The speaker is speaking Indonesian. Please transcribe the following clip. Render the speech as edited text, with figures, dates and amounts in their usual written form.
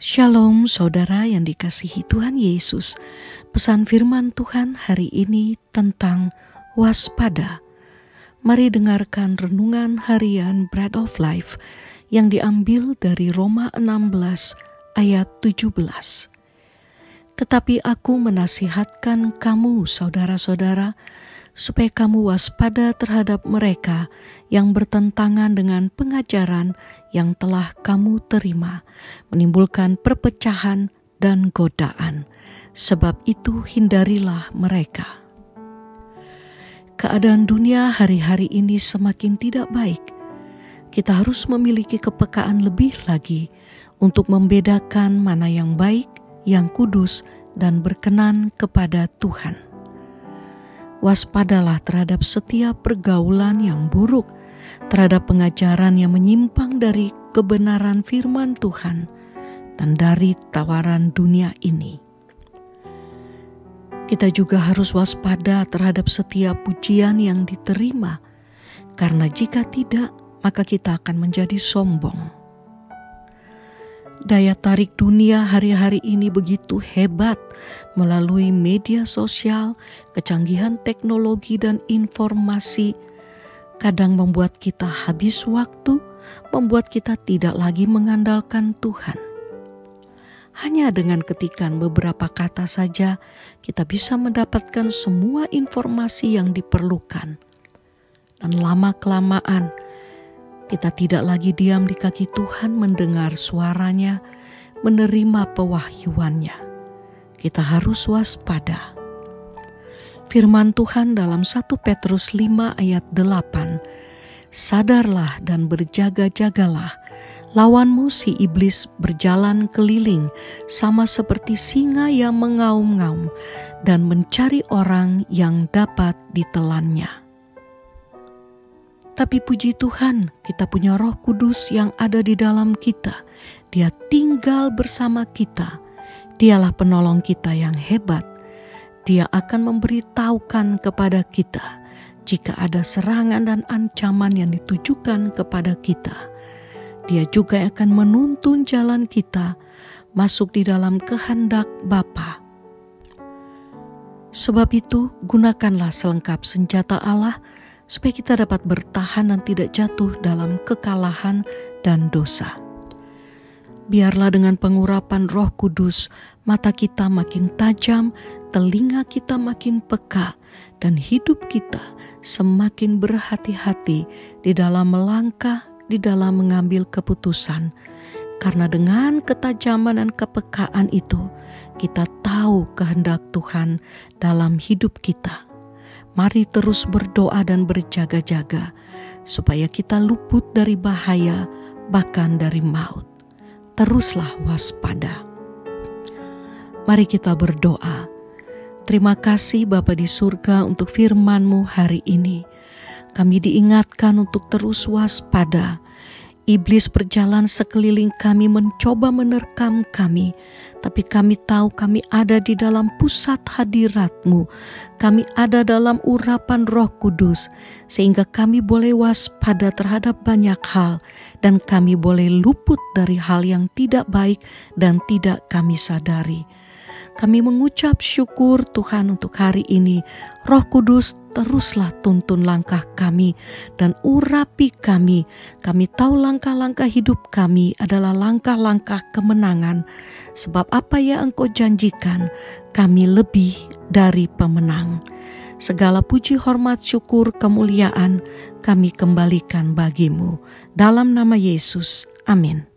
Shalom saudara yang dikasihi Tuhan Yesus. Pesan firman Tuhan hari ini tentang waspada. Mari dengarkan renungan harian Bread of Life yang diambil dari Roma 16 ayat 17. Tetapi aku menasihatkan kamu saudara-saudara, supaya kamu waspada terhadap mereka yang bertentangan dengan pengajaran yang telah kamu terima, menimbulkan perpecahan dan godaan. Sebab itu hindarilah mereka. Keadaan dunia hari-hari ini semakin tidak baik. Kita harus memiliki kepekaan lebih lagi untuk membedakan mana yang baik, yang kudus, dan berkenan kepada Tuhan. Waspadalah terhadap setiap pergaulan yang buruk, terhadap pengajaran yang menyimpang dari kebenaran firman Tuhan dan dari tawaran dunia ini. Kita juga harus waspada terhadap setiap pujian yang diterima, karena jika tidak, maka kita akan menjadi sombong. Daya tarik dunia hari-hari ini begitu hebat melalui media sosial, kecanggihan teknologi dan informasi, kadang membuat kita habis waktu, membuat kita tidak lagi mengandalkan Tuhan. Hanya dengan ketikan beberapa kata saja, kita bisa mendapatkan semua informasi yang diperlukan. Dan lama-kelamaan, kita tidak lagi diam di kaki Tuhan mendengar suaranya, menerima pewahyuannya. Kita harus waspada. Firman Tuhan dalam 1 Petrus 5 ayat 8, sadarlah dan berjaga-jagalah, lawanmu si iblis berjalan keliling sama seperti singa yang mengaum-ngaum dan mencari orang yang dapat ditelannya. Tapi puji Tuhan, kita punya Roh Kudus yang ada di dalam kita. Dia tinggal bersama kita. Dialah penolong kita yang hebat. Dia akan memberitahukan kepada kita jika ada serangan dan ancaman yang ditujukan kepada kita. Dia juga akan menuntun jalan kita masuk di dalam kehendak Bapa. Sebab itu, gunakanlah selengkap senjata Allah supaya kita dapat bertahan dan tidak jatuh dalam kekalahan dan dosa. Biarlah dengan pengurapan Roh Kudus, mata kita makin tajam, telinga kita makin peka, dan hidup kita semakin berhati-hati di dalam melangkah, di dalam mengambil keputusan. Karena dengan ketajaman dan kepekaan itu, kita tahu kehendak Tuhan dalam hidup kita. Mari terus berdoa dan berjaga-jaga, supaya kita luput dari bahaya, bahkan dari maut. Teruslah waspada. Mari kita berdoa. Terima kasih Bapa di surga untuk firman-Mu hari ini. Kami diingatkan untuk terus waspada. Iblis berjalan sekeliling kami mencoba menerkam kami. Tapi kami tahu kami ada di dalam pusat hadirat-Mu. Kami ada dalam urapan Roh Kudus. Sehingga kami boleh waspada terhadap banyak hal. Dan kami boleh luput dari hal yang tidak baik dan tidak kami sadari. Kami mengucap syukur Tuhan untuk hari ini. Roh Kudus, teruslah tuntun langkah kami dan urapi kami. Kami tahu langkah-langkah hidup kami adalah langkah-langkah kemenangan. Sebab apa yang Engkau janjikan, kami lebih dari pemenang. Segala puji, hormat, syukur, kemuliaan kami kembalikan bagi-Mu. Dalam nama Yesus, amin.